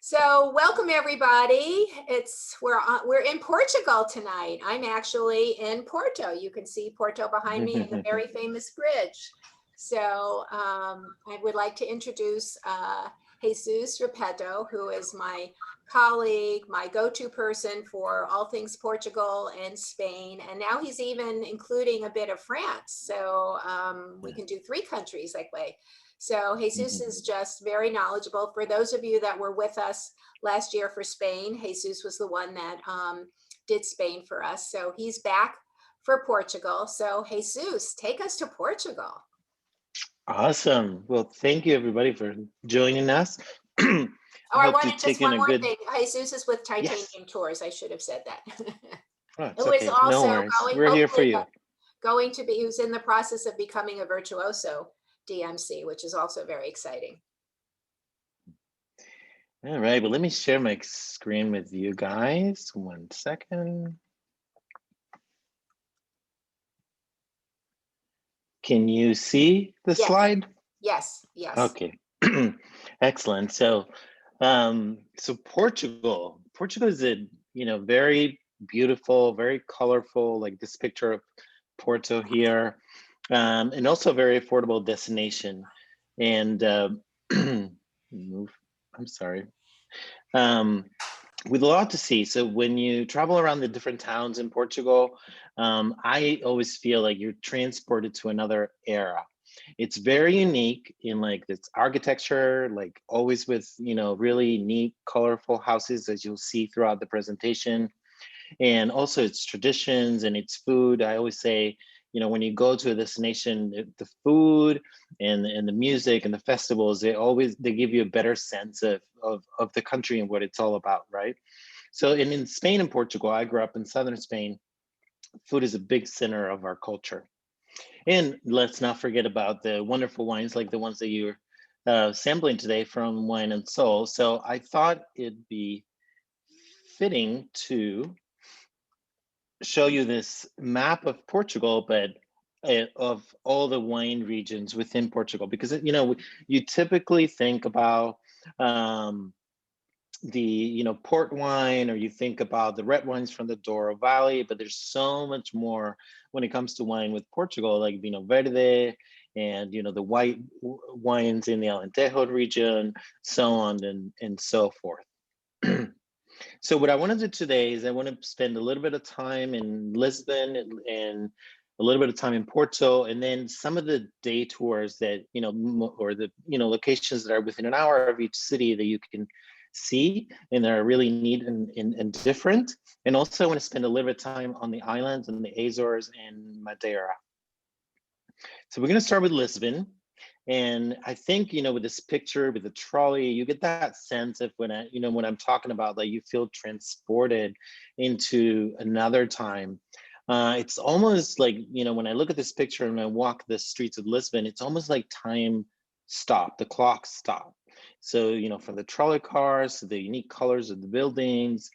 So welcome everybody. We're in Portugal tonight. I'm actually in Porto. You can see Porto behind me and the very famous bridge. So I would like to introduce Jesus Repetto, who is my colleague, my go-to person for all things Portugal and Spain. And now he's even including a bit of France. So we can do three countries that way. So Jesus is just very knowledgeable. For those of you that were with us last year for Spain, Jesus was the one that did Spain for us. So he's back for Portugal. So Jesus, take us to Portugal. Awesome. Well, thank you everybody for joining us. Oh, I hope to wanted just take in one a more good, thing. Jesus is with yes. Titanium Tours. I should have said that. Oh, It it's was okay. No also worries. going, We're here for hopefully, you. going to be, he was in the process of becoming a virtuoso DMC, which is also very exciting. All right, but let me share my screen with you guys. 1 second. Can you see the Yes, slide? yes, yes. Okay, excellent. So, Portugal is a very beautiful, very colorful, like this picture of Porto here, and also a very affordable destination. And move. I'm sorry. Um, with a lot to see. So when you travel around the different towns in Portugal, I always feel like you're transported to another era. It's very unique in like its architecture, like always with really neat, colorful houses as you'll see throughout the presentation, and also its traditions and its food. I always say, when you go to a destination, the food and the music and the festivals, they give you a better sense of the country and what it's all about, right? So in Spain and Portugal, I grew up in southern Spain. Food is a big center of our culture. And let's not forget about the wonderful wines like the ones that you're sampling today from Wine and Soul. So I thought it'd be fitting to show you this map of Portugal, but of all the wine regions within Portugal, because you typically think about the port wine, or you think about the red wines from the Douro Valley, but there's so much more when it comes to wine with Portugal, like Vinho Verde, and the white wines in the Alentejo region, so on and so forth. So what I want to do today is I want to spend a little bit of time in Lisbon and a little bit of time in Porto, and then some of the day tours that, or the, locations that are within an hour of each city that you can see and that are really neat and different. And also I want to spend a little bit of time on the islands and the Azores and Madeira. So we're going to start with Lisbon. And I think, with this picture, with the trolley, you get that sense of when I'm talking about, like, you feel transported into another time. It's almost like, when I look at this picture and I walk the streets of Lisbon, it's almost like time stopped, the clock stopped. So, from the trolley cars to the unique colors of the buildings,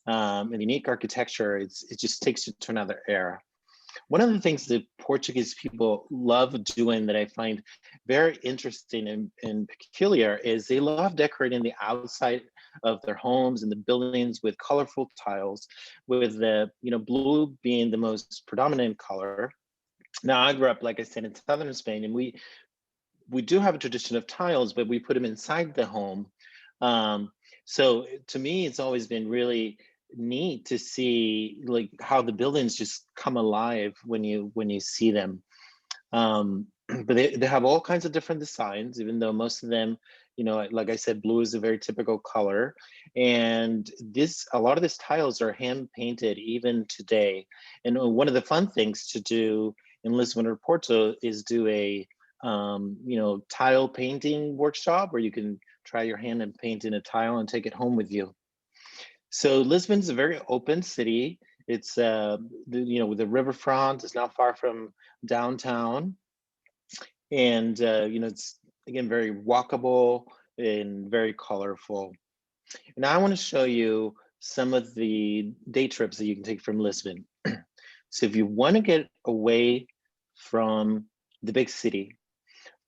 and the unique architecture, it just takes you to another era. One of the things that Portuguese people love doing that I find very interesting and peculiar is they love decorating the outside of their homes and the buildings with colorful tiles, with the blue being the most predominant color. Now, I grew up, like I said, in southern Spain, and we do have a tradition of tiles, but we put them inside the home. So to me, it's always been really neat to see like how the buildings just come alive when you see them. But they have all kinds of different designs, even though most of them, like I said, blue is a very typical color. And a lot of these tiles are hand painted even today. And one of the fun things to do in Lisbon or Porto is do a tile painting workshop where you can try your hand and paint in a tile and take it home with you. So Lisbon's a very open city. It's with the riverfront. It's not far from downtown, and it's again very walkable and very colorful. And I want to show you some of the day trips that you can take from Lisbon. So if you want to get away from the big city,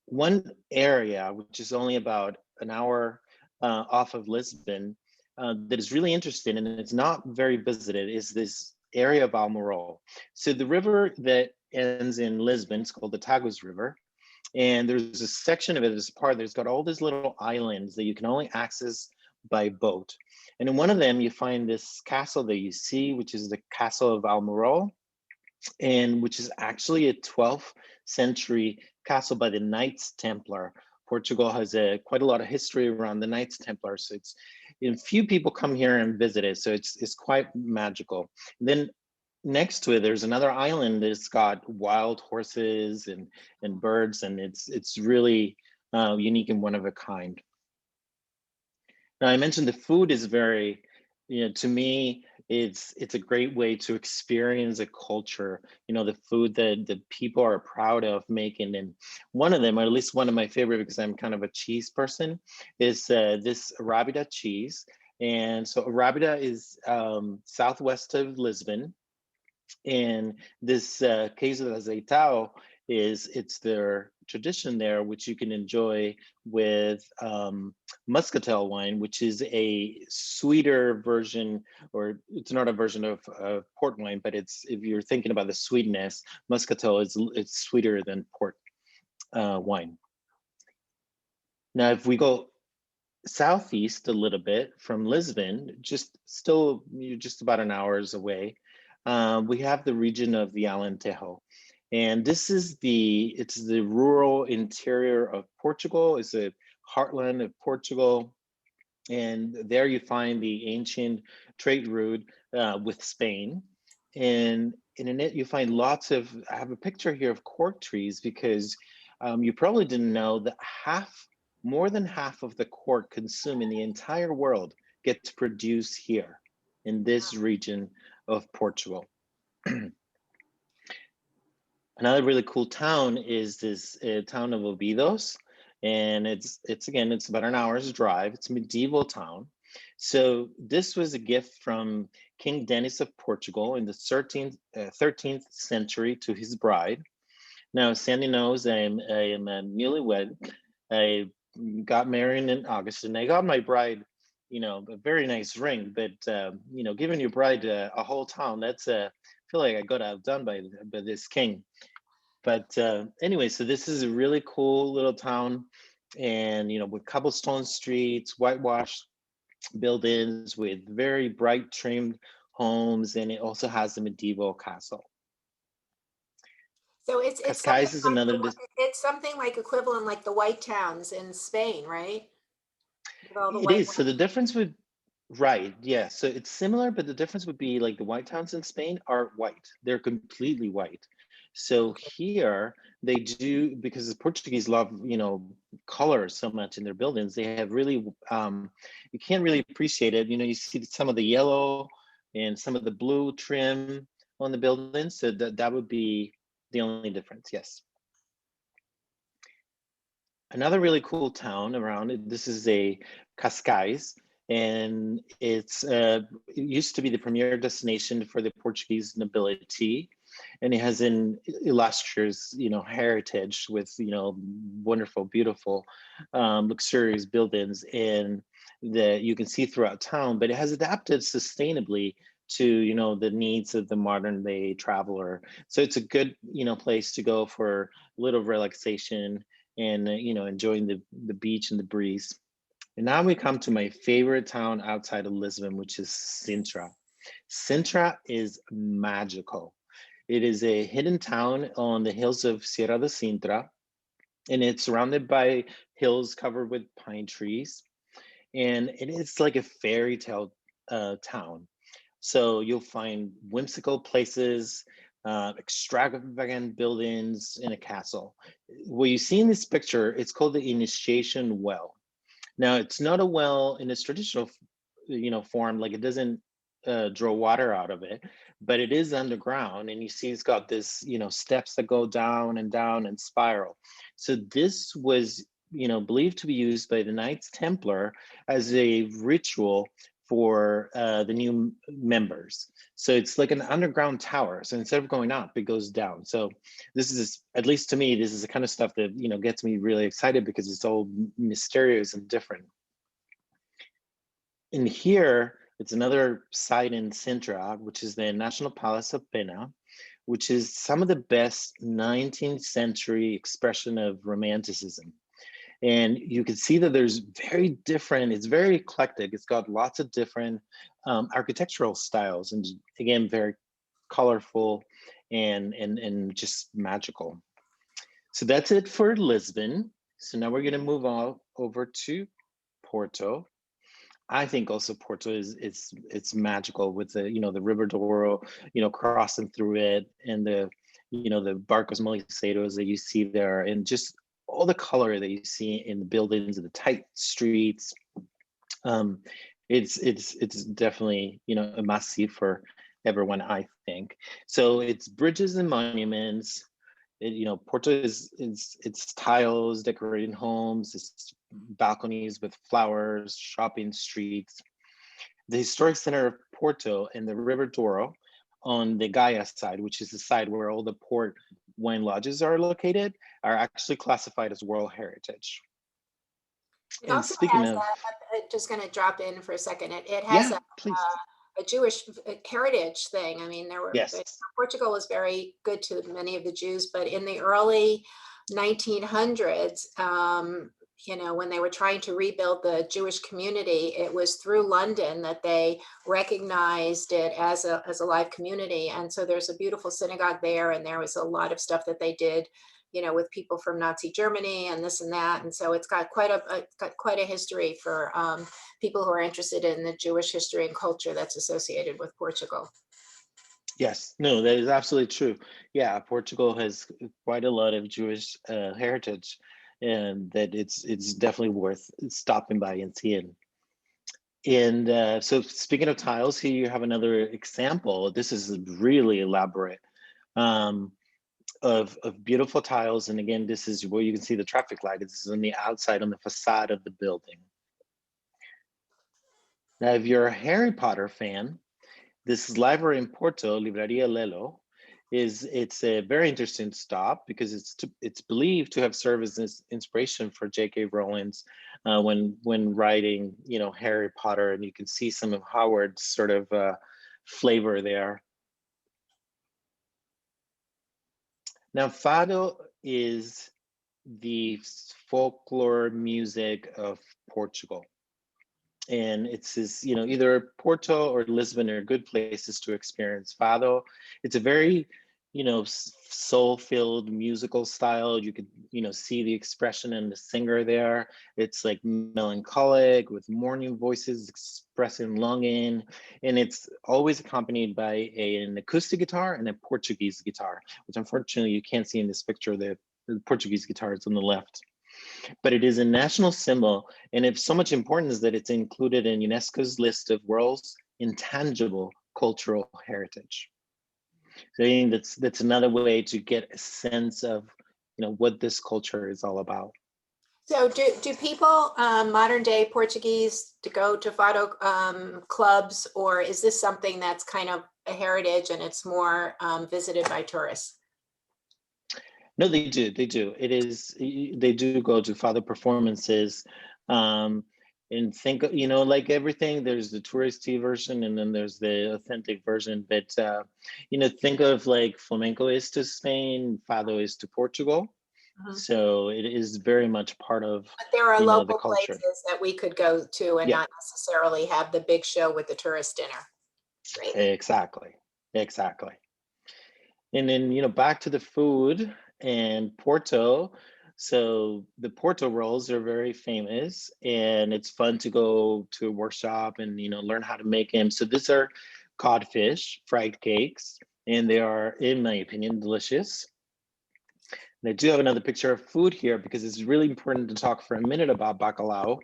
one area which is only about an hour off of Lisbon that is really interesting and it's not very visited is this area of Almorol. So the river that ends in Lisbon is called the Tagus River. And there's a section of it, this part that's got all these little islands that you can only access by boat. And in one of them, you find this castle that you see, which is the Castle of Almorol, and which is actually a 12th century castle by the Knights Templar. Portugal has quite a lot of history around the Knights Templar, so it's few people come here and visit it, so it's quite magical. And then next to it, there's another island that's got wild horses and birds, and it's really unique and one of a kind. Now, I mentioned the food is very, to me, it's a great way to experience a culture. The food that the people are proud of making, and one of them, or at least one of my favorite, because I'm kind of a cheese person, is this arrabida cheese. And so arrabida is southwest of Lisbon, and this queso de azeitao it's their tradition there, which you can enjoy with muscatel wine, which is a sweeter version, or it's not a version of port wine, but it's, if you're thinking about the sweetness, muscatel it's sweeter than port wine. Now, if we go southeast a little bit from Lisbon, you're just about an hour's away, we have the region of the Alentejo. And this is it's the rural interior of Portugal. It's a heartland of Portugal. And there you find the ancient trade route with Spain. And in it, you find I have a picture here of cork trees, because you probably didn't know that more than half of the cork consumed in the entire world gets produced here in this region of Portugal. Another really cool town is this town of Obidos, and it's about an hour's drive. It's a medieval town. So this was a gift from King Denis of Portugal in the 13th century to his bride. Now, Sandy knows I am a newlywed. I got married in August, and I got my bride, a very nice ring. But giving your bride a whole town, that's I feel like I got outdone by this king. But anyway, so this is a really cool little town, and with cobblestone streets, whitewashed buildings, with very bright trimmed homes, and it also has a medieval castle. So it's Cascais is another. it's something like equivalent like the white towns in Spain, right? With all the It white is. So the difference would, right, yeah. So it's similar, but the difference would be like the white towns in Spain are white. They're completely white. So here they do, because the Portuguese love, color so much in their buildings. They have really, you can't really appreciate it. You see some of the yellow and some of the blue trim on the buildings. So that would be the only difference, yes. Another really cool town around it, this is a Cascais, and it used to be the premier destination for the Portuguese nobility, and it has an illustrious, heritage with, wonderful, beautiful, luxurious buildings, and that you can see throughout town. But it has adapted sustainably to, the needs of the modern day traveler. So it's a good, place to go for a little relaxation and enjoying the beach and the breeze. And now we come to my favorite town outside of Lisbon, which is Sintra. Sintra is magical. It is a hidden town on the hills of Sierra de Sintra, and it's surrounded by hills covered with pine trees. And it is like a fairy tale town. So you'll find whimsical places, extravagant buildings, in a castle. What you see in this picture, it's called the initiation well. Now, it's not a well in its traditional, form, like it doesn't draw water out of it, but it is underground, and you see it's got this, steps that go down and spiral. So this was, believed to be used by the Knights Templar as a ritual for the new members. So it's like an underground tower. So instead of going up, it goes down. So this is, at least to me, this is the kind of stuff that, gets me really excited, because it's all mysterious and different. in here, it's another site in Sintra, which is the National Palace of Pena, which is some of the best 19th century expression of romanticism. And you can see that there's very different, it's very eclectic. It's got lots of different architectural styles, and again, very colorful and just magical. So that's it for Lisbon. So now we're gonna move on over to Porto. I think also Porto is it's magical with the the River Douro, crossing through it, and the the Barcos Moliceiros that you see there, and just all the color that you see in the buildings and the tight streets. Um, it's definitely a must see for everyone, I think. So it's bridges and monuments. Porto is it's tiles, decorated homes, it's balconies with flowers, shopping streets. The historic center of Porto and the River Douro on the Gaia side, which is the side where all the port wine lodges are located, are actually classified as World Heritage. It And also speaking has of, just going to drop in for a second. It has yeah, please. a Jewish heritage thing. I mean, Yes. Portugal was very good to many of the Jews, but in the early 1900s, when they were trying to rebuild the Jewish community, it was through London that they recognized it as a live community. And so there's a beautiful synagogue there, and there was a lot of stuff that they did, with people from Nazi Germany and this and that. And so it's got quite a history for people who are interested in the Jewish history and culture that's associated with Portugal. Yes, no, that is absolutely true. Yeah, Portugal has quite a lot of Jewish heritage, and that it's definitely worth stopping by and seeing. And so, speaking of tiles, here you have another example. This is really elaborate, um, of beautiful tiles. And again, this is where you can see the traffic light. This is on the outside, on the facade of the building. Now, if you're a Harry Potter fan, this library in Porto, Libreria Lelo, it's a very interesting stop because it's believed to have served as this inspiration for J.K. Rowling's when writing Harry Potter, and you can see some of Howard's sort of flavor there. Now, fado is the folklore music of Portugal. And it's this, either Porto or Lisbon are good places to experience fado. It's a very, soul-filled musical style. You could, see the expression in the singer there. It's like melancholic with mourning voices expressing longing, and it's always accompanied by an acoustic guitar and a Portuguese guitar, which unfortunately you can't see in this picture. The Portuguese guitar is on the left. But it is a national symbol, and it's so much important is that it's included in UNESCO's list of world's intangible cultural heritage. So I think that's another way to get a sense of what this culture is all about. So do people, modern day Portuguese, to go to fado clubs, or is this something that's kind of a heritage and it's more visited by tourists? No, they do. They do. It is. They do go to fado performances, um, and think like everything. There's the touristy version, and then there's the authentic version. But think of like flamenco is to Spain, fado is to Portugal. Mhm. So it is very much part of But there are the local culture. places that we could go to and Yeah, not necessarily have the big show with the tourist dinner. Great. exactly, exactly. And then, back to the food and Porto. So the Porto rolls are very famous, and it's fun to go to a workshop and, learn how to make them. So these are codfish, fried cakes, and they are, in my opinion, delicious. And I do have another picture of food here because it's really important to talk for a minute about bacalhau,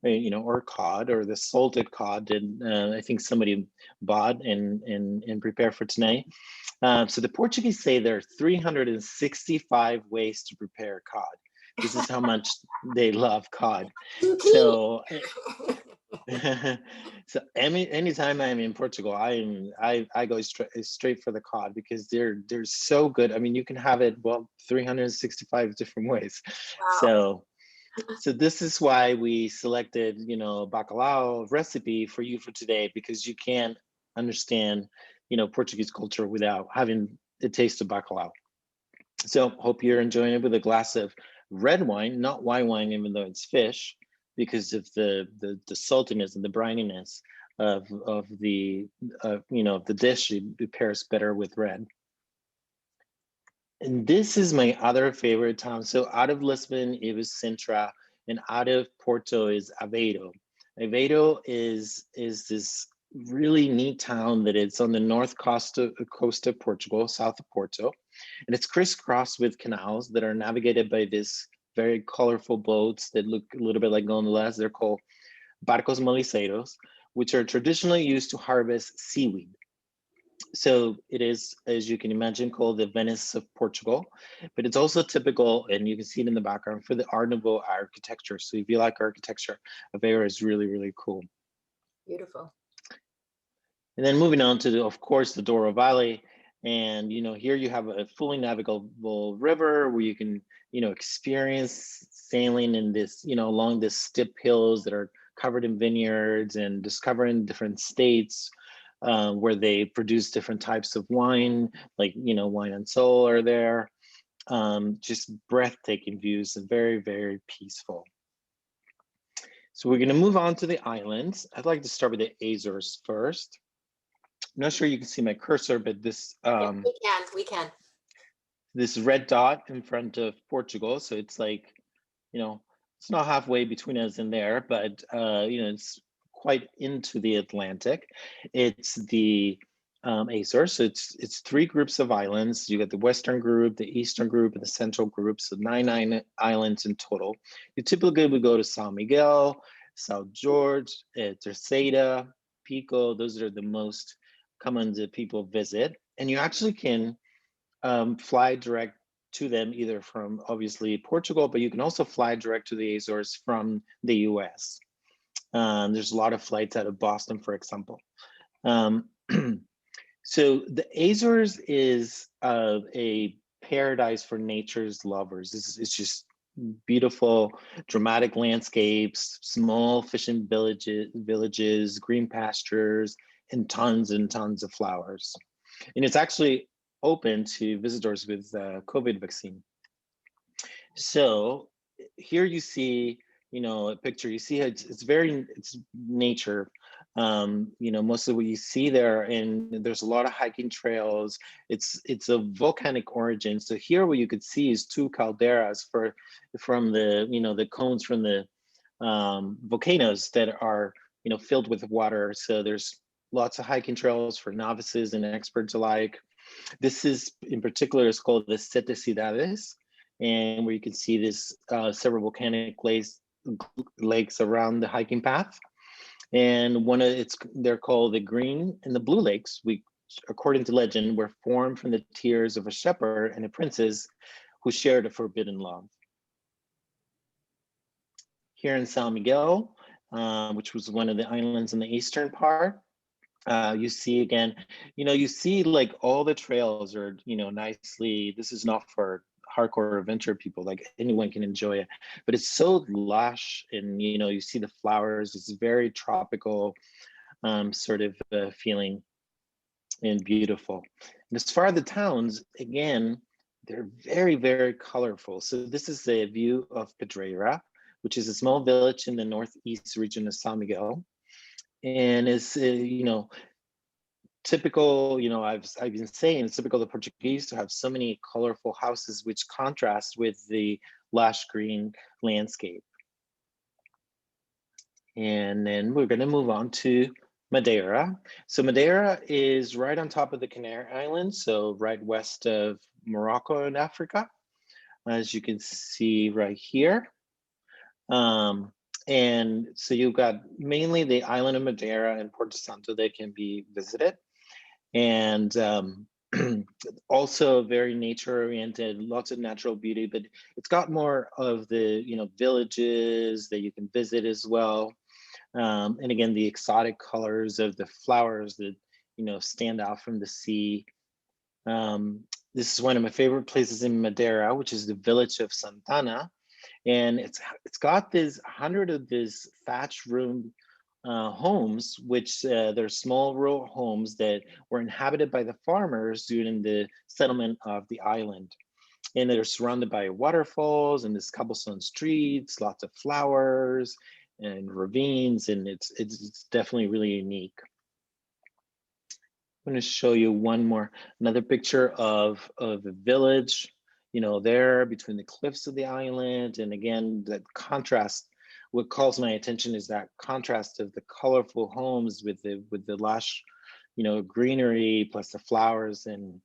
or cod, or the salted cod that I think somebody bought and prepared for tonight. So the Portuguese say there are 365 ways to prepare cod. This is how much they love cod. Zucchini. So, so anytime I'm in Portugal, I go straight for the cod because they're so good. I mean, you can have it 365 different ways. Wow. So So this is why we selected, you know, bacalhau recipe for you for today, because you can't understand, you know, Portuguese culture without having the taste of bacalhau. So hope you're enjoying it with a glass of red wine, not white wine, even though it's fish, because of the saltiness and the brininess of the you know, the dish. It pairs better with red. And this is my other favorite town. So out of Lisbon, it was Sintra, and out of Porto is Aveiro. Aveiro is this really neat town that it's on the coast of Portugal, south of Porto, and it's crisscrossed with canals that are navigated by this very colorful boats that look a little bit like gondolas. They're called barcos moliceiros, which are traditionally used to harvest seaweed. So it is, as you can imagine, called the Venice of Portugal, but it's also typical, and you can see it in the background, for the Art Nouveau architecture. So if you like architecture, Aveiro is really, really cool. Beautiful. And then moving on to, of course, the Douro Valley. And, you know, here you have a fully navigable river where you can, you know, experience sailing in this, you know, along this steep hills that are covered in vineyards, and discovering different states where they produce different types of wine, like, you know, wine and soul are there. Just breathtaking views and very, very peaceful. So we're going to move on to the islands. I'd like to start with the Azores first. I'm not sure you can see my cursor, but this Yeah, we can. this red dot in front of Portugal. So it's like, you know, it's not halfway between us and there, but you know, it's quite into the Atlantic. It's the Azores. So it's three groups of islands. You got the Western group, the Eastern group, and the Central group. So nine islands in total. You typically would go to São Miguel, São Jorge, Terceira, Pico. Those are the most common that people visit, and you actually can fly direct to them either from obviously Portugal, but you can also fly direct to the Azores from the US. There's a lot of flights out of Boston, for example. Um, so the Azores is a paradise for nature's lovers. It's just beautiful, dramatic landscapes, small fishing villages, green pastures, and tons of flowers. And it's actually open to visitors with COVID vaccine. So here you see, you know, a picture. You see it's very, it's nature. You know, most of what you see there, and there's a lot of hiking trails. It's a volcanic origin. So here, what you could see is two calderas from the, you know, the cones from the volcanoes that are, you know, filled with water. So there's lots of hiking trails for novices and experts alike. This is in particular is called the Sete Cidades, and where you can see this several volcanic lakes around the hiking path. And one of it's they're called the Green and the Blue Lakes. We, according to legend, were formed from the tears of a shepherd and a princess who shared a forbidden love. Here in San Miguel, which was one of the islands in the eastern part, you see again, you know, you see like all the trails are, you know, nicely, this is not for hardcore adventure people, like anyone can enjoy it, but it's so lush, and, you know, you see the flowers, it's very tropical sort of feeling, and beautiful. And as far as the towns, again, they're very, very colorful. So this is a view of Pedreira, which is a small village in the northeast region of San Miguel. And it's, you know, typical, you know, I've been saying it's typical of the Portuguese to have so many colorful houses, which contrast with the lush green landscape. And then we're going to move on to Madeira. So Madeira is right on top of the Canary Islands, so right west of Morocco in Africa, as you can see right here. And so you've got mainly the island of Madeira and Porto Santo that can be visited. And also very nature oriented, lots of natural beauty, but it's got more of the, you know, villages that you can visit as well. And again, the exotic colors of the flowers that, you know, stand out from the sea. This is one of my favorite places in Madeira, which is the village of Santana. and it's got this 100 of this thatch room homes, which they're small rural homes that were inhabited by the farmers during the settlement of the island. And they're surrounded by waterfalls and this cobblestone streets, lots of flowers and ravines, and it's definitely really unique. I'm going to show you another picture of a village, there between the cliffs of the island. And again, that contrast, what calls my attention is that contrast of the colorful homes with the lush, greenery plus the flowers and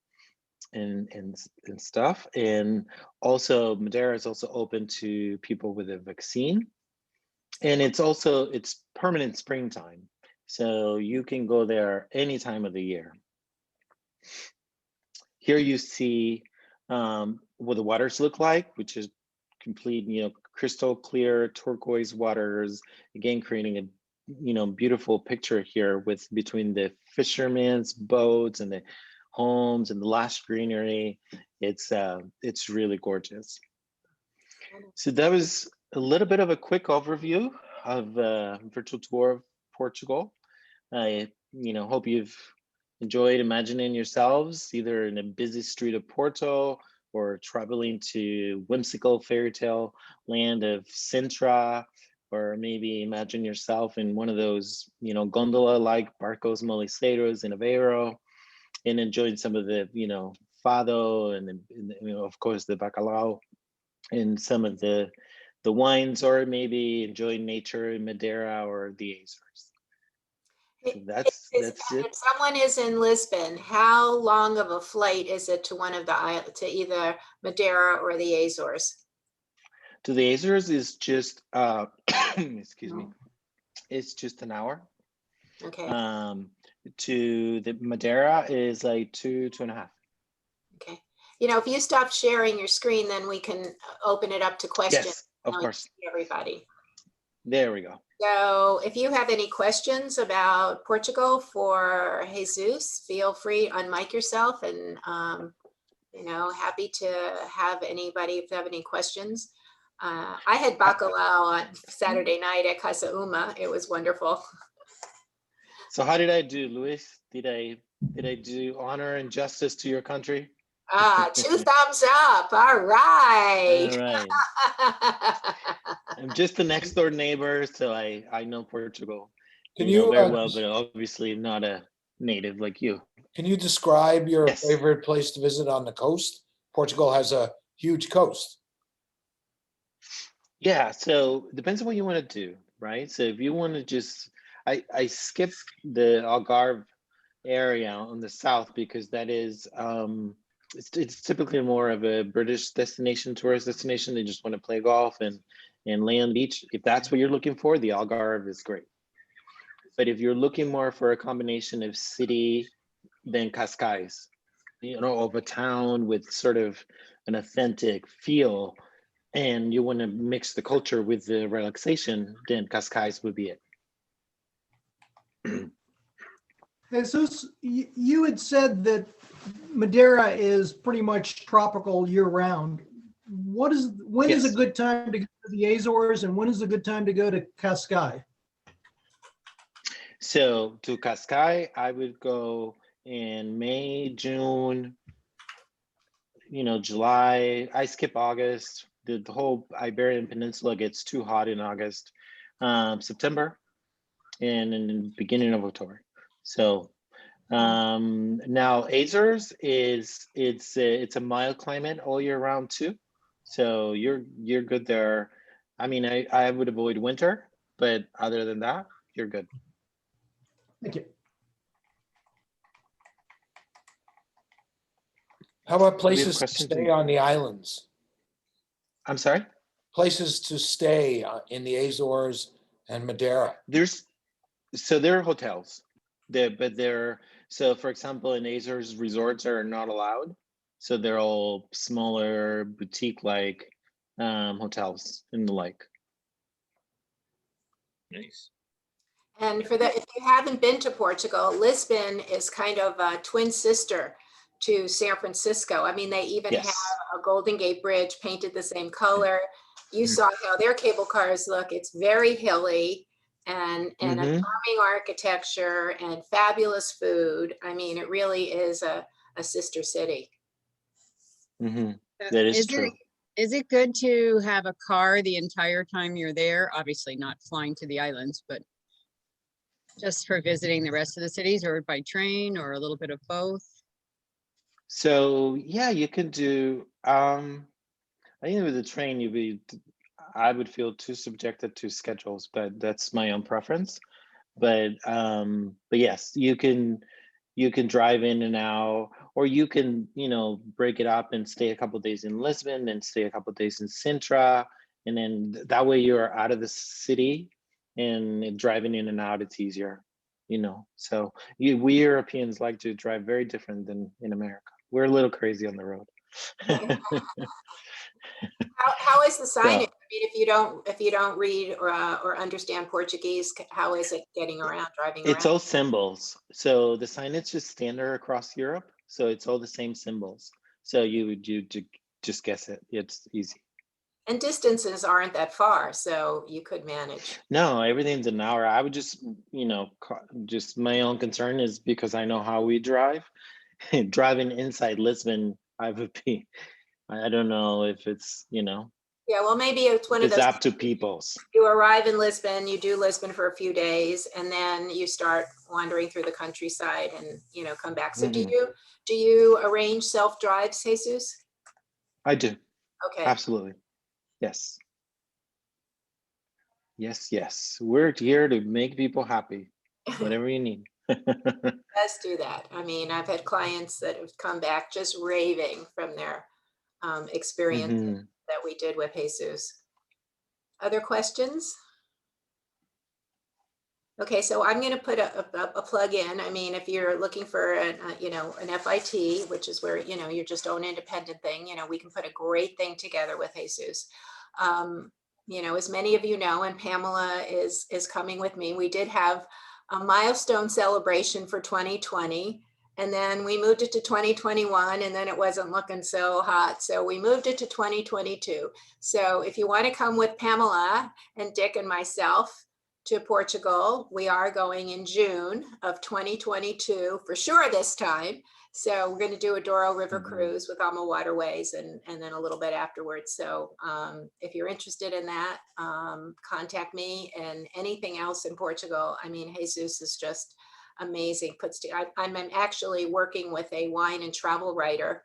stuff. And also Madeira is also open to people with a vaccine. And it's permanent springtime. So you can go there any time of the year. Here you see what the waters look like, which is complete, crystal clear turquoise waters, again, creating a, beautiful picture here between the fishermen's boats and the homes and the lush greenery. It's really gorgeous. So that was a little bit of a quick overview of virtual tour of Portugal. I hope you've enjoyed imagining yourselves either in a busy street of Porto or traveling to whimsical fairy tale land of Sintra, or maybe imagine yourself in one of those, gondola-like barcos moliceiros in Aveiro, and enjoying some of the, fado and of course the bacalhau and some of the wines, or maybe enjoying nature in Madeira or the Azores. So that's it. If someone is in Lisbon, how long of a flight is it to one of the islands, to either Madeira or the Azores? To the Azores is just excuse me, it's just an hour. Okay. To the Madeira is like 2.5. Okay. If you stop sharing your screen, then we can open it up to questions. Yes, of course. Everybody. There we go. So if you have any questions about Portugal for Jesus, feel free, unmic yourself, and happy to have anybody if they have any questions. I had bacalhau on Saturday night at Casa Uma. It was wonderful. So how did I do, Luis? Did I do honor and justice to your country? 2 thumbs up. All right. All right. I'm just the next door neighbor, so I know Portugal very well, but obviously not a native like you. Can you describe your favorite place to visit on the coast? Portugal has a huge coast. Yeah, so it depends on what you want to do, right? So if you want to just, I skipped the Algarve area on the south because that is, it's typically more of a British destination, tourist destination. They just want to play golf and lay on the beach. If that's what you're looking for, the Algarve is great. But if you're looking more for a combination of city than Cascais, of a town with sort of an authentic feel, and you want to mix the culture with the relaxation, then Cascais would be it. Jesus, you had said that Madeira is pretty much tropical year-round. When is a good time to go to the Azores, and when is a good time to go to Cascais? So to Cascais, I would go in May, June, July. I skip August. The whole Iberian Peninsula gets too hot in August, September, and in the beginning of October. So now Azores it's a mild climate all year round too. So you're good there. I mean, I would avoid winter, but other than that, you're good. Thank you. How about places to stay on the islands? I'm sorry? Places to stay in the Azores and Madeira. There are hotels. So for example, in Azores, resorts are not allowed. So they're all smaller boutique-like hotels in the lake. Nice. And if you haven't been to Portugal, Lisbon is kind of a twin sister to San Francisco. I mean, they even have a Golden Gate Bridge painted the same color. you saw how their cable cars look. It's very hilly and a charming architecture and fabulous food. I mean, it really is a sister city. That is true. Is it good to have a car the entire time you're there? Obviously not flying to the islands, but just for visiting the rest of the cities, or by train, or a little bit of both? So yeah, you can do, I think with the train, I would feel too subjected to schedules, but that's my own preference. But yes, you can drive in and out, or you can, break it up and stay a couple of days in Lisbon, and stay a couple of days in Sintra, and then that way you're out of the city, and driving in and out, it's easier, So we Europeans like to drive very different than in America. We're a little crazy on the road. How is the signage? So, I mean, if you don't read or understand Portuguese, how is it getting around, driving it's around? all symbols. So the signage is standard across Europe. So it's all the same symbols. So you just guess it. It's easy. And distances aren't that far, so you could manage. No, everything's an hour. I would just, just my own concern is because I know how we drive. Driving inside Lisbon, I don't know if it's, Yeah, well, maybe it's one of it's those. up to people's. You arrive in Lisbon, you do Lisbon for a few days, and then you start wandering through the countryside and, come back. So do you arrange self-drives, Jesus? I do. Okay. Absolutely. Yes. Yes. We're here to make people happy. Whatever you need. Let's do that. I mean, I've had clients that have come back just raving from their experience that we did with Jesus. Other questions? Okay, so I'm going to put a plug in. I mean, if you're looking for an FIT, which is where, you're just own independent thing, we can put a great thing together with Jesus. As many of you know, and Pamela is coming with me, we did have a milestone celebration for 2020, and then we moved it to 2021, and then it wasn't looking so hot. So we moved it to 2022. So if you want to come with Pamela and Dick and myself to Portugal, we are going in June of 2022 for sure this time. So we're going to do a Douro River cruise with Alma Waterways and then a little bit afterwards. So if you're interested in that, contact me. And anything else in Portugal, I mean, Jesus is just amazing. I'm actually working with a wine and travel writer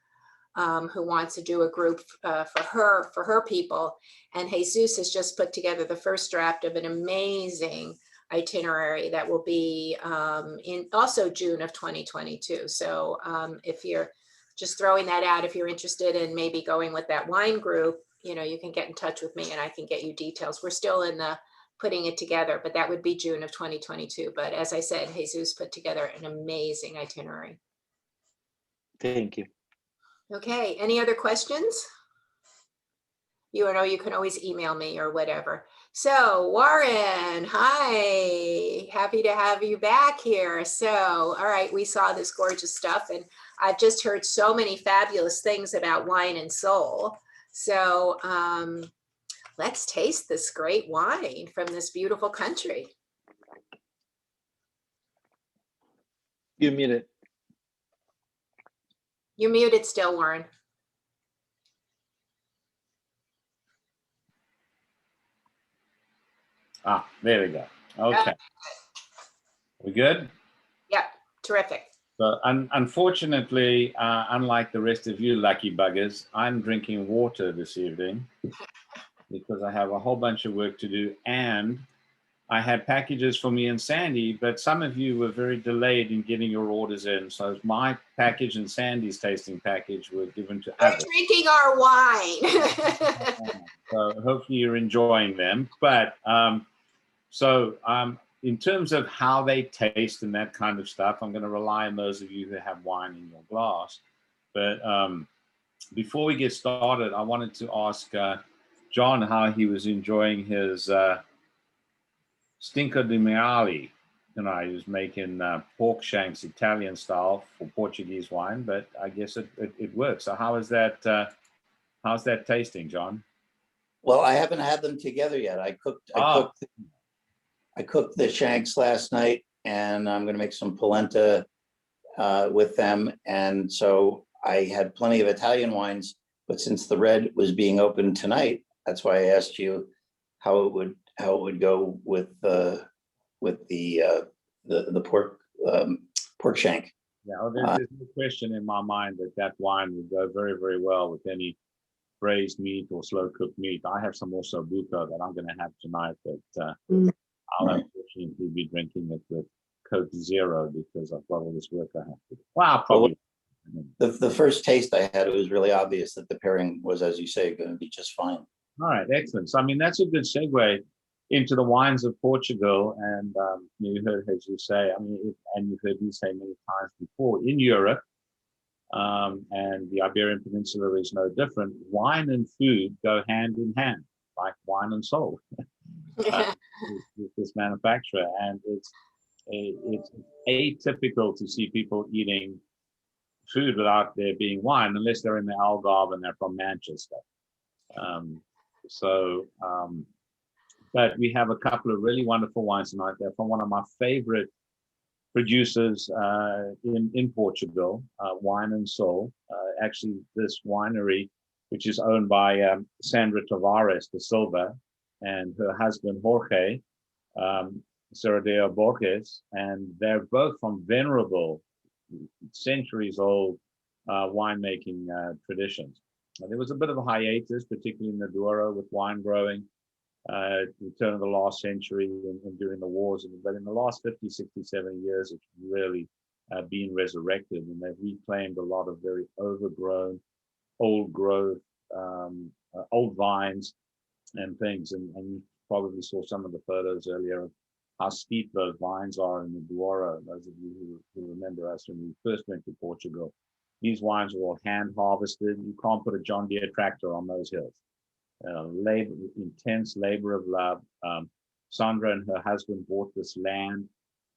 who wants to do a group for her people. And Jesus has just put together the first draft of an amazing itinerary that will be in also June of 2022. So if you're just throwing that out, if you're interested in maybe going with that wine group, you can get in touch with me and I can get you details. We're still in the putting it together, but that would be June of 2022. But as I said, Jesus put together an amazing itinerary. Thank you. Okay, any other questions? You know, you can always email me or whatever. So Warren, hi, happy to have you back here. So, all right, we saw this gorgeous stuff and I've just heard so many fabulous things about wine and soul. So let's taste this great wine from this beautiful country. You're muted. You're muted still, Warren. There we go. Okay. We good? Yeah, terrific. So unfortunately, unlike the rest of you lucky buggers, I'm drinking water this evening because I have a whole bunch of work to do. And I had packages for me and Sandy, but some of you were very delayed in getting your orders in. So my package and Sandy's tasting package were given to We're others. drinking our wine. So hopefully you're enjoying them. But in terms of how they taste and that kind of stuff, I'm going to rely on those of you who have wine in your glass. But before we get started, I wanted to ask John how he was enjoying his Stinco di Maiale. He was making pork shanks Italian style for Portuguese wine, but I guess it works. So how's that tasting, John? Well, I haven't had them together yet. I cooked the shanks last night, and I'm going to make some polenta with them. And so I had plenty of Italian wines, but since the red was being opened tonight, that's why I asked you how it would go with the pork shank. Yeah, well, there's no question in my mind that that wine would go very, very well with any braised meat or slow cooked meat. I have some also buco that I'm going to have tonight, but I'll unfortunately be drinking it with Coke Zero because I've got all this work I have to do. Well, I'll probably. The first taste I had, it was really obvious that the pairing was, as you say, going to be just fine. All right, excellent. So, I mean, that's a good segue into the wines of Portugal. And you heard, as you say, I mean, and you've heard me say many times before, in Europe, and the Iberian Peninsula is no different, wine and food go hand in hand, like wine and soul, with this manufacturer. And it's atypical to see people eating food without there being wine, unless they're in the Algarve and they're from Manchester. But we have a couple of really wonderful wines tonight. They're from one of my favorite producers in Portugal, Wine and Soul. Actually, this winery, which is owned by Sandra Tavares de Silva and her husband Jorge Serradeo Borges, and they're both from venerable, centuries-old winemaking traditions. There was a bit of a hiatus, particularly in the Douro, with wine growing at the turn of the last century and during the wars. But in the last 50, 60, 70 years, it's really been resurrected, and they've reclaimed a lot of very overgrown, old growth, old vines and things. And you probably saw some of the photos earlier of how steep those vines are in the Douro. Those of you who remember us when we first went to Portugal, these wines are all hand harvested. You can't put a John Deere tractor on those hills. Intense labor of love. Sandra and her husband bought this land,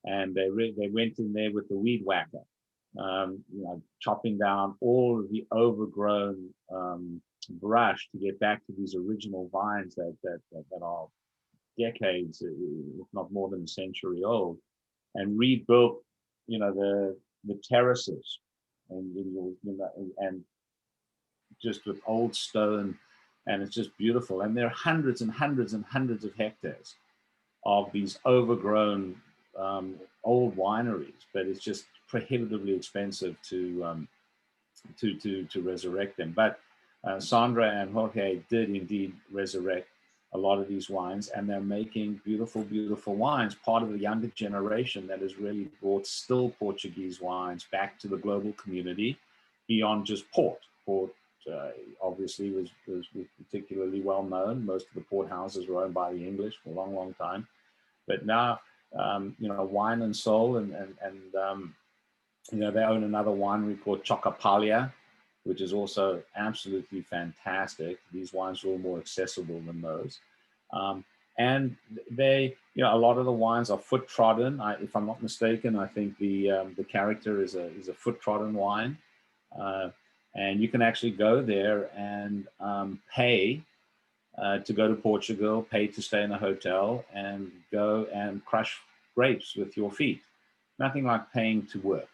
and they went in there with the weed whacker, chopping down all of the overgrown brush to get back to these original vines that are decades, if not more than a century old, and rebuilt, the terraces, and just with old stone, and it's just beautiful. And there are hundreds and hundreds and hundreds of hectares of these overgrown old wineries, but it's just prohibitively expensive to resurrect them. But Sandra and Jorge did indeed resurrect a lot of these wines, and they're making beautiful, beautiful wines, part of the younger generation that has really brought still Portuguese wines back to the global community beyond just port. Port obviously was particularly well known. Most of the port houses were owned by the English for a long, long time. But now, Wine and Soul, and they own another winery called Chocapalia, which is also absolutely fantastic. These wines are all more accessible than those. And they, a lot of the wines are foot trodden. If I'm not mistaken, I think the character is a foot trodden wine. And you can actually go there and pay to go to Portugal, pay to stay in a hotel, and go and crush grapes with your feet. Nothing like paying to work.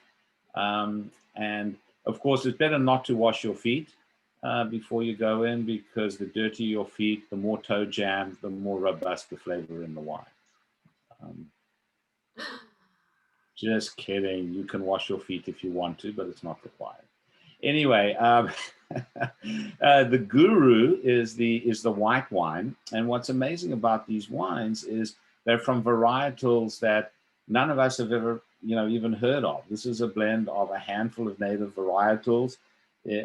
And of course, it's better not to wash your feet before you go in, because the dirtier your feet, the more toe jam, the more robust the flavor in the wine. Just kidding. You can wash your feet if you want to, but it's not required. Anyway, the Guru is the white wine, and what's amazing about these wines is they're from varietals that none of us have ever even heard of. This is a blend of a handful of native varietals.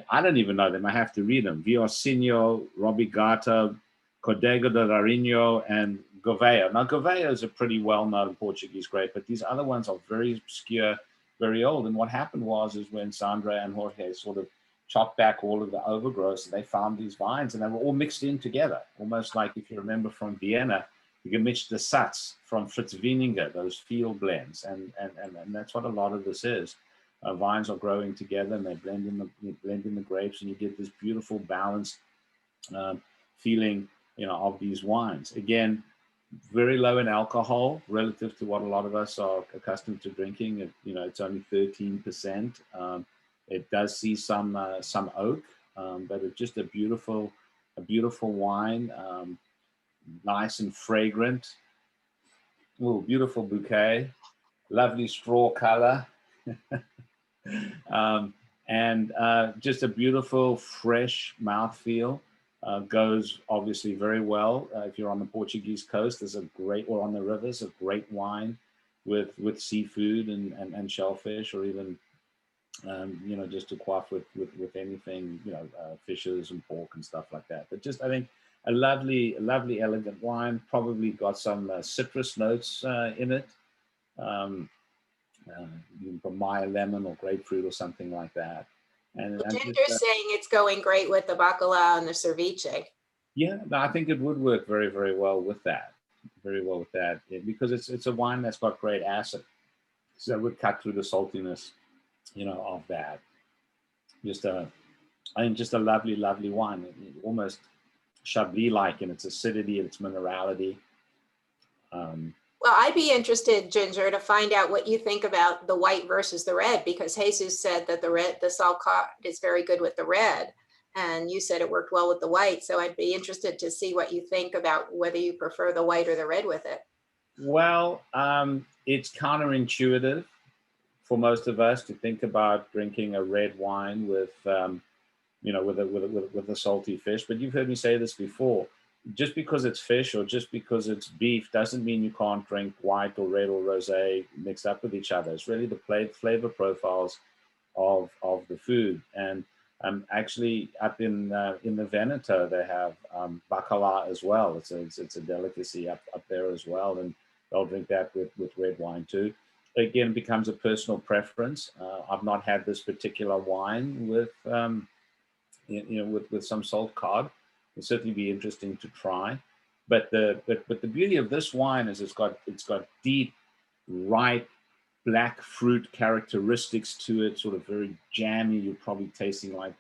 I don't even know them. I have to read them. Viosinho, Robigata, Codega de Larinho, and Gouveia. Now, Gouveia is a pretty well-known Portuguese grape, but these other ones are very obscure, very old. And what happened is when Sandra and Jorge sort of chopped back all of the overgrowth, they found these vines, and they were all mixed in together, almost like, if you remember from Vienna, you can mix the Satz from Fritz Wieninger, those field blends, and that's what a lot of this is. Vines are growing together, and they blend in the grapes, and you get this beautiful balanced feeling, of these wines. Again, very low in alcohol relative to what a lot of us are accustomed to drinking. It's only 13%. It does see some oak, but it's just a beautiful wine, nice and fragrant. Oh, beautiful bouquet, lovely straw color, and just a beautiful fresh mouthfeel. Goes obviously very well if you're on the Portuguese coast. There's or on the rivers, a great wine with seafood and shellfish, or even just to quaff with anything, fishes and pork and stuff like that. But just, I think, a lovely, elegant wine. Probably got some citrus notes in it. You can put Meyer lemon or grapefruit or something like that. And Ginger's saying it's going great with the bacalao and the ceviche. Yeah, no, I think it would work very, very well with that. Because it's a wine that's got great acid, so it would cut through the saltiness, of that. I think just a lovely, lovely wine. Almost Chablis-like in its acidity and its minerality. Well, I'd be interested, Ginger, to find out what you think about the white versus the red, because Jesus said that the Salcott is very good with the red, and you said it worked well with the white. So I'd be interested to see what you think about whether you prefer the white or the red with it. Well, it's counterintuitive for most of us to think about drinking a red wine with a salty fish. But you've heard me say this before. Just because it's fish or just because it's beef doesn't mean you can't drink white or red or rosé mixed up with each other. It's really the flavor profiles of the food. And actually up in the Veneto, they have bacala as well. It's a delicacy up there as well, and they'll drink that with red wine too. Again, it becomes a personal preference. I've not had this particular wine with some salt cod. It'll certainly be interesting to try, but the beauty of this wine is it's got deep, ripe, black fruit characteristics to it. Sort of very jammy. You're probably tasting like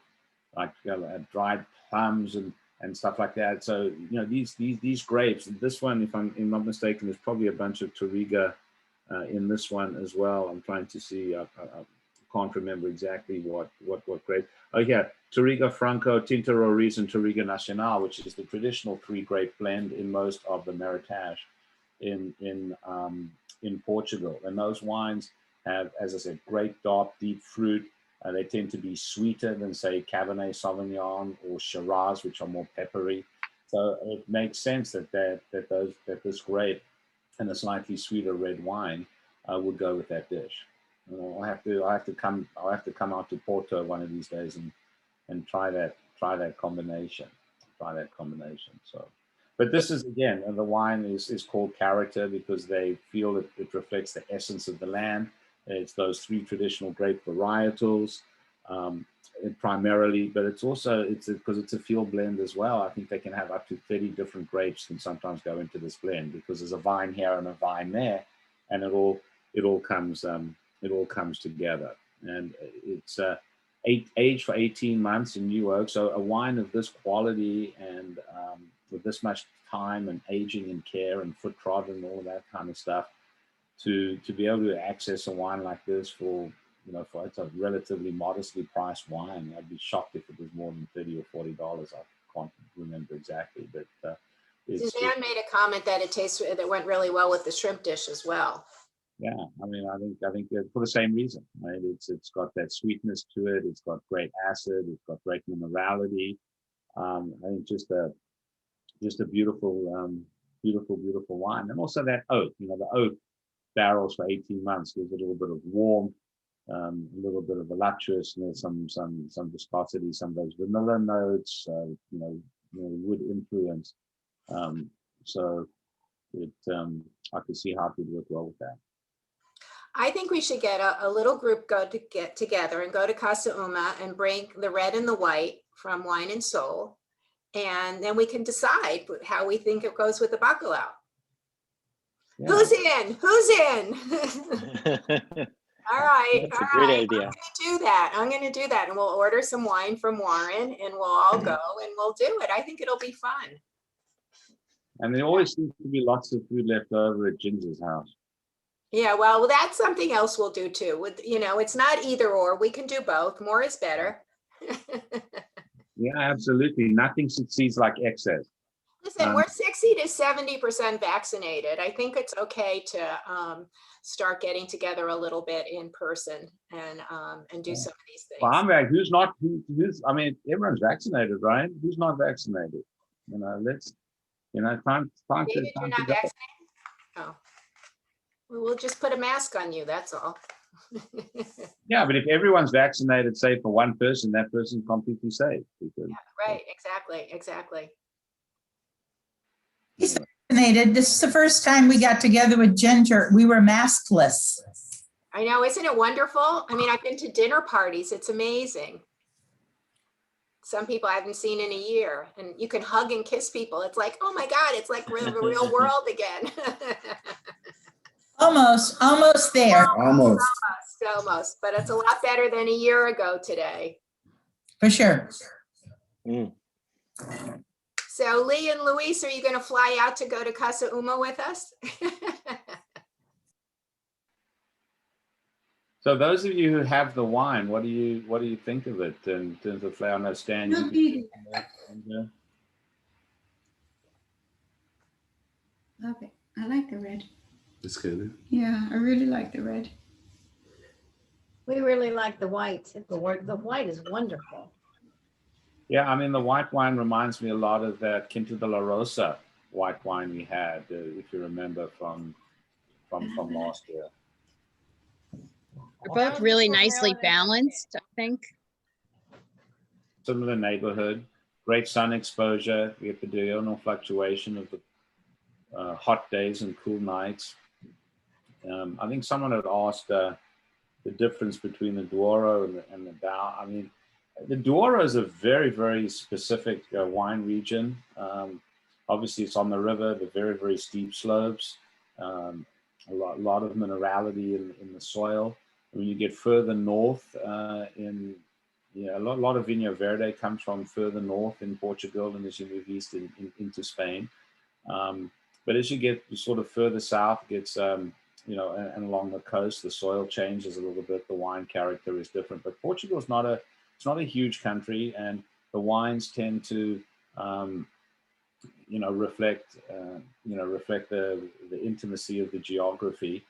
dried plums and stuff like that. So these grapes. This one, if I'm not mistaken, there's probably a bunch of Touriga in this one as well. I'm trying to see. I can't remember exactly what grape. Oh yeah, Touriga Franco, Tinta Roriz, and Touriga Nacional, which is the traditional 3-grape blend in most of the Meritage in Portugal. And those wines have, as I said, great dark, deep fruit. They tend to be sweeter than, say, Cabernet Sauvignon or Shiraz, which are more peppery. So it makes sense that this grape and a slightly sweeter red wine would go with that dish. I'll have to come out to Porto one of these days and try that combination. So, but this is, again, the wine is called character because they feel it reflects the essence of the land. It's those 3 traditional grape varietals, primarily, but it's also because it's a field blend as well. I think they can have up to 30 different grapes can sometimes go into this blend because there's a vine here and a vine there, and it all comes together. And it's aged for 18 months in new oak. So a wine of this quality and with this much time and aging and care and foot trod and all of that kind of stuff, to be able to access a wine like this for it's a relatively modestly priced wine. I'd be shocked if it was more than $30 or $40. I can't remember exactly, but Suzanne made a comment that that went really well with the shrimp dish as well. Yeah, I mean, I think for the same reason, right? It's got that sweetness to it. It's got great acid. It's got great minerality. I think just a beautiful, beautiful wine, and also that oak. The oak barrels for 18 months gives it a little bit of warmth, a little bit of voluptuousness, some viscosity, some of those vanilla notes, wood influence. So I could see how it would work well with that. I think we should get a little group get together and go to Casa Uma and bring the red and the white from Wine and Soul. And then we can decide how we think it goes with the bacalao. Yeah. Who's in? All right. That's a great idea. I'm going to do that. And we'll order some wine from Warren and we'll all go and we'll do it. I think it'll be fun. And there always seems to be lots of food left over at Ginger's house. Yeah, well, that's something else we'll do too. With, it's not either or. We can do both. More is better. Yeah, absolutely. Nothing succeeds like excess. Listen, we're 60 to 70% vaccinated. I think it's okay to start getting together a little bit in person and do some of these things. Well, I'm back. Who's not? Who's? I mean, everyone's vaccinated, right? Who's not vaccinated? Let's. Time David, to you're not go. vaccinated? Oh, well, we'll just put a mask on you. That's all. Yeah, but if everyone's vaccinated, say for one person, that person's completely safe. Because, yeah, right. Exactly. He's vaccinated. This is the first time we got together with Ginger. We were maskless. I know, isn't it wonderful? I mean, I've been to dinner parties. It's amazing. Some people I haven't seen in a year, and you can hug and kiss people. It's like, oh my God, it's like the real world again. Almost there. Almost. Almost, but it's a lot better than a year ago today. For sure. Mm. So Lee and Luis, are you going to fly out to go to Casa Uma with us? so those of you who have the wine, what do you think of it in terms of flavor? I understand. Love it. I like the red. It's good. Yeah, I really like the red. We really like the white. The white is wonderful. Yeah, I mean, the white wine reminds me a lot of that Quinta de la Rosa white wine we had, if you remember from last year. They're both really nicely balanced, I think. Similar neighborhood, great sun exposure. We get the diurnal fluctuation of the hot days and cool nights. I think someone had asked the difference between the Douro and the Dow. I mean, the Douro is a very, very specific wine region. Obviously, it's on the river, the very, very steep slopes, a lot of minerality in the soil. When you get further north a lot of Vinho Verde comes from further north in Portugal, and as you move east into Spain. But as you get sort of further south, it gets and along the coast, the soil changes a little bit. The wine character is different. But Portugal is not a huge country, and the wines tend to reflect the intimacy of the geography.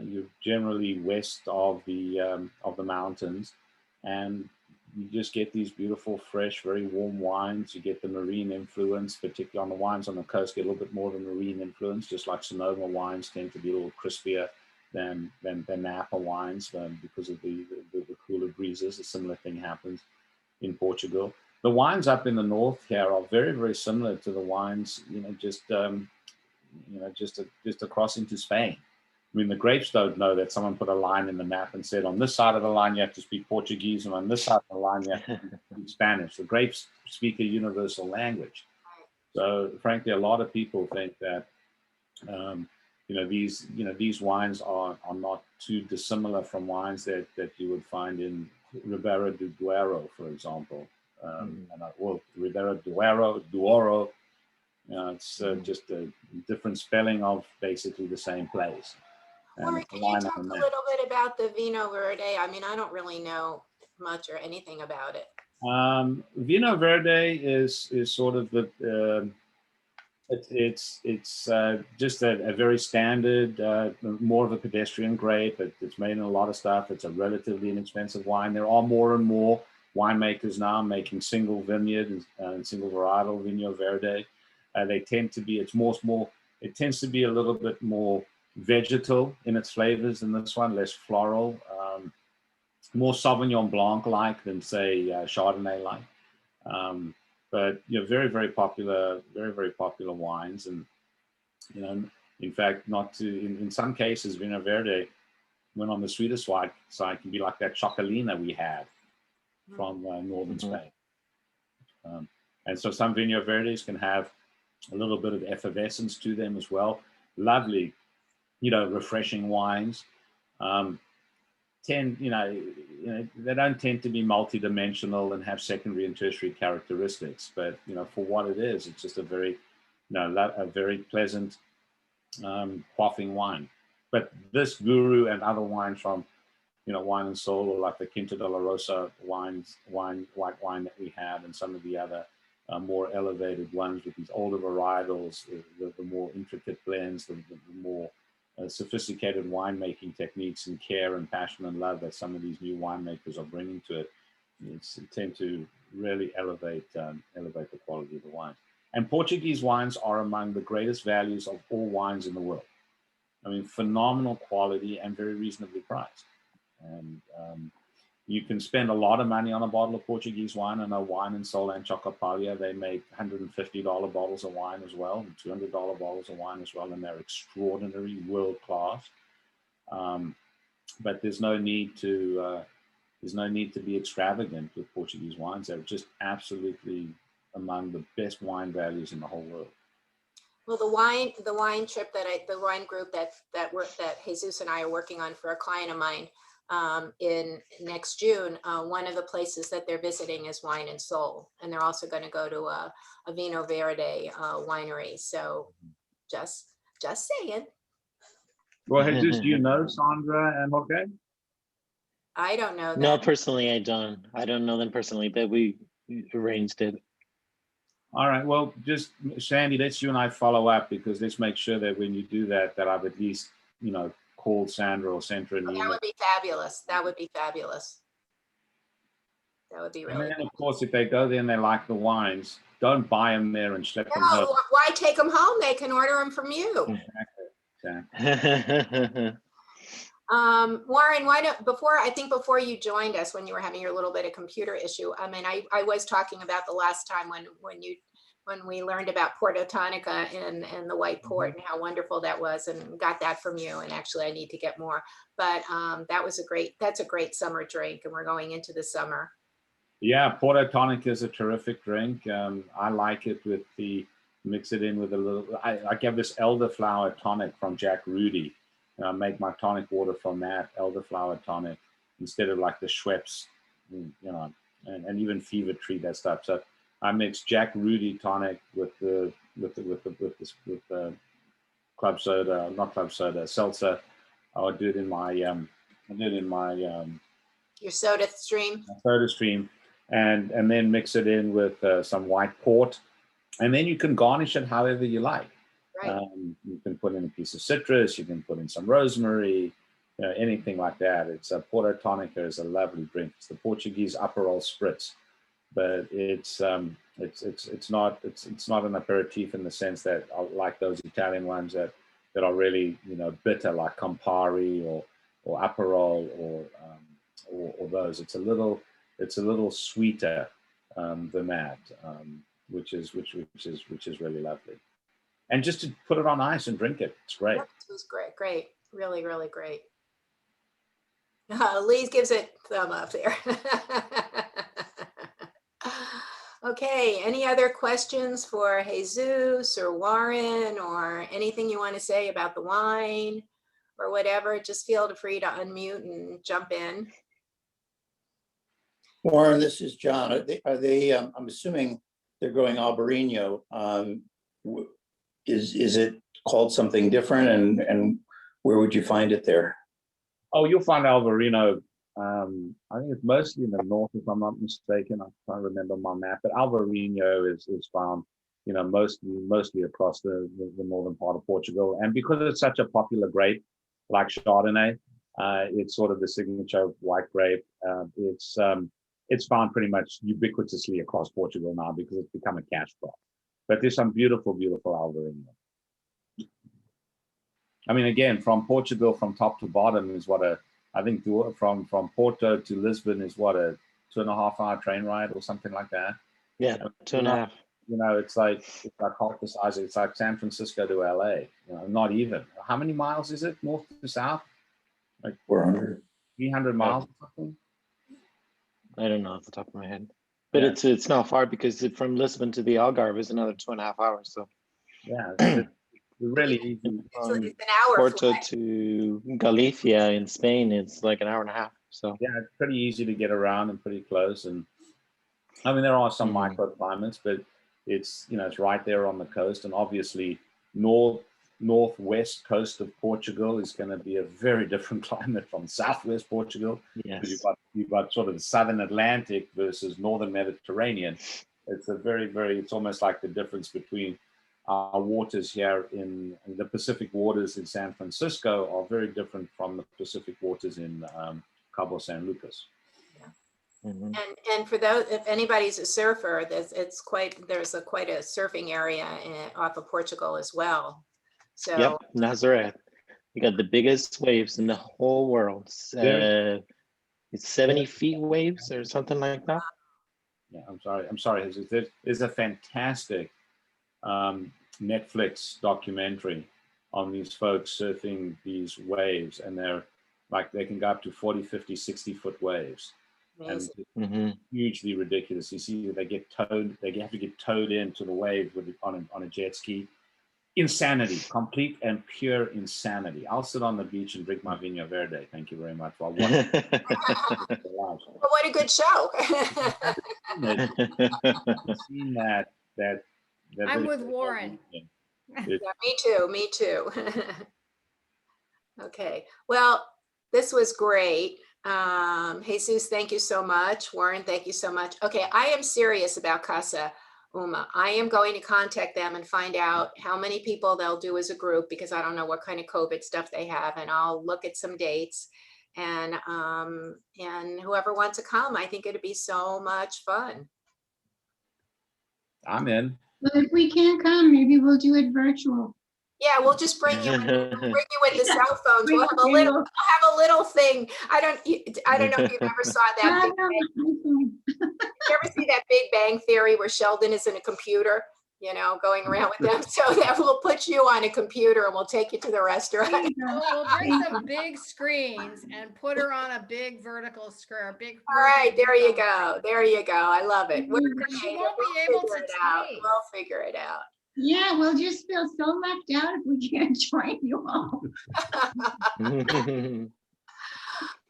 You're generally west of the mountains, and you just get these beautiful, fresh, very warm wines. You get the marine influence, particularly on the wines on the coast, get a little bit more of a marine influence, just like Sonoma wines tend to be a little crispier than Napa wines because of the cooler breezes. A similar thing happens in Portugal. The wines up in the north here are very, very similar to the wines, just across into Spain. I mean, the grapes don't know that someone put a line in the map and said, on this side of the line, you have to speak Portuguese, and on this side of the line, you have to speak Spanish. The grapes speak a universal language. So frankly, a lot of people think that, these wines are not too dissimilar from wines that you would find in Ribera do Duero, for example. Ribera Duero, it's just a different spelling of basically the same place. Corey, can you talk a little bit about the Vinho Verde? I mean, I don't really know much or anything about it. Vinho Verde is sort of it's just a very standard, more of a pedestrian grape. It's made in a lot of stuff. It's a relatively inexpensive wine. There are more and more winemakers now making single vineyard and single varietal Vinho Verde. They tend to be, it tends to be a little bit more vegetal in its flavors than this one, less floral, more Sauvignon Blanc-like than say Chardonnay-like. But very, very popular wines. And, in fact, in some cases, Vinho Verde, when on the sweeter side, can be like that Chocolina we had from northern Spain. And so some Vinho Verdes can have a little bit of effervescence to them as well. Lovely, refreshing wines. They don't tend to be multidimensional and have secondary and tertiary characteristics, but for what it is, it's just a very, a very pleasant quaffing wine. But this Guru and other wines from, Wine and Soul, or like the Quinta de la Rosa white wine that we have, and some of the other more elevated ones with these older varietals, the more intricate blends, the more sophisticated winemaking techniques and care and passion and love that some of these new winemakers are bringing to it. It's tend to really elevate the quality of the wine. And Portuguese wines are among the greatest values of all wines in the world. I mean, phenomenal quality and very reasonably priced. And you can spend a lot of money on a bottle of Portuguese wine. I know Wine and Soul and Chocopalia, they make $150 bottles of wine as well, and $200 bottles of wine as well, and they're extraordinary, world class. But there's no need to be extravagant with Portuguese wines. They're just absolutely among the best wine values in the whole world. Well, the wine trip the wine group that Jesus and I are working on for a client of mine in next June, one of the places that they're visiting is Wine and Soul, and they're also going to go to a Vino Verde winery. So just saying. Well, Jesus, do you know Sandra and Jorge? I don't know them. No, personally, I don't. I don't know them personally, but we arranged it. All right. Well, just Sandy, let's you and I follow up, because let's make sure that when you do that, that I've at least, called Sandra or sent her an email. That would be fabulous. That would be fabulous. That would be really. And then, of course, if they go there and they like the wines, don't buy them there and slip them home. Why take them home? They can order them from you. Exactly. Warren, before you joined us, when you were having your little bit of computer issue, I mean, I was talking about the last time when we learned about Porto Tonica and the white port and how wonderful that was, and got that from you. And actually I need to get more, but that's a great summer drink, and we're going into the summer. Yeah, Porto Tonica is a terrific drink. I like it mix it in with a little, I get this elderflower tonic from Jack Rudy. And I make my tonic water from that elderflower tonic instead of like the Schweppes, and even Fever Tree, that stuff. So I mix Jack Rudy tonic with the club soda, not club soda, seltzer. I'll do it in my your soda stream. Soda stream, and then mix it in with some white port, and then you can garnish it however you like. Right. You can put in a piece of citrus, you can put in some rosemary, anything like that. It's a Porto Tonica is a lovely drink. It's the Portuguese Aperol Spritz, but it's not an aperitif in the sense that like those Italian ones that are really bitter, like Campari or Aperol or those. It's a little sweeter than that, which is really lovely. And just to put it on ice and drink it, it's great. It was great, really, really great. Lee gives it thumb up there. Okay, any other questions for Jesus or Warren, or anything you want to say about the wine or whatever? Just feel free to unmute and jump in. Warren, this is John. Are they I'm assuming they're going Albarino. Is it called something different, and where would you find it there? Oh, you'll find Albarino. I think it's mostly in the north, if I'm not mistaken. I can't remember my map, but Albarino is found, mostly across the northern part of Portugal. And because it's such a popular grape, like Chardonnay, it's sort of the signature white grape. It's found pretty much ubiquitously across Portugal now because it's become a cash crop. But there's some beautiful, beautiful Albarino. I mean, again, from Portugal, from top to bottom is I think from Porto to Lisbon is a 2.5 hour train ride or something like that. Yeah, 2.5. It's like half the size. It's like San Francisco to LA. Not even. How many miles is it north to south? Like 400. 300 miles or something? I don't know off the top of my head. But it's not far, because from Lisbon to the Algarve is another 2.5 hours. So yeah, it's really easy. It's an hour. Porto to Galicia in Spain, it's like an hour and a half. So yeah, it's pretty easy to get around and pretty close. And I mean, there are some microclimates, but It's, you know, it's right there on the coast, and obviously northwest coast of Portugal is going to be a very different climate from southwest Portugal. Because Yes. you've got sort of the southern Atlantic versus northern Mediterranean. It's a it's almost like the difference between our waters here in the Pacific waters in San Francisco are very different from the Pacific waters in Cabo San Lucas. Mhm. And for those, if anybody's a surfer, there's quite a surfing area off of Portugal as well. So Yep, Nazareth. You got the biggest waves in the whole world. It's 70 feet waves or something like that. Yeah, I'm sorry. There's a fantastic Netflix documentary on these folks surfing these waves, and they can go up to 40, 50, 60-foot waves. amazing. And hugely ridiculous. You see, they have to get towed into the wave on a jet ski. Insanity, complete and pure insanity. I'll sit on the beach and drink my Vinho Verde. Thank you very much. While watching. Well, what a good show. Seen that I'm video. with Warren. Yeah, me too. Okay, well, this was great. Jesus, thank you so much. Warren, thank you so much. Okay, I am serious about Casa Uma. I am going to contact them and find out how many people they'll do as a group, because I don't know what kind of COVID stuff they have, and I'll look at some dates, and whoever wants to come, I think it'd be so much fun. I'm in. Well, if we can't come, maybe we'll do it virtual. Yeah, we'll just bring you with the cell phones. We'll have a little thing. I don't know if you've ever saw that. You ever see that Big Bang Theory where Sheldon is in a computer, you know, going around with them? So that will put you on a computer and we'll take you to the restaurant. We'll bring some big screens and put her on a big vertical screen. All right, there you go. There you go. I love it. She won't be able to taste. We'll figure it out. Yeah, we'll just feel so left out if we can't join you all.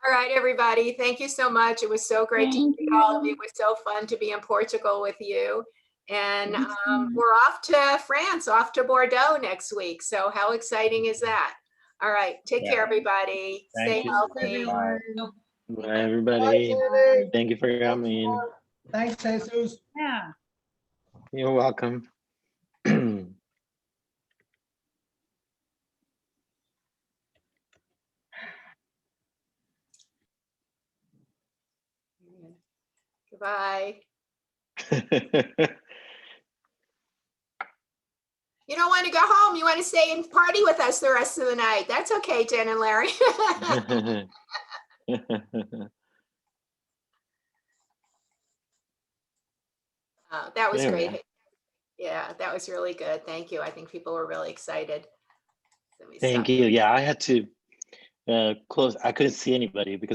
All right, everybody. Thank you so much. It was so great to meet all of you. It was so fun to be in Portugal with you. And we're off to France, off to Bordeaux next week. So how exciting is that? All right. Take care, everybody. Stay healthy. Bye, everybody. Bye, Thank you for coming. Thanks, Jesus. Yeah. You're welcome. Goodbye. You don't want to go home. You want to stay and party with us the rest of the night. That's okay, Jen and Larry. That was great. Yeah, that was really good. Thank you. I think people were really excited. Thank you. Yeah, I had to close. I couldn't see anybody because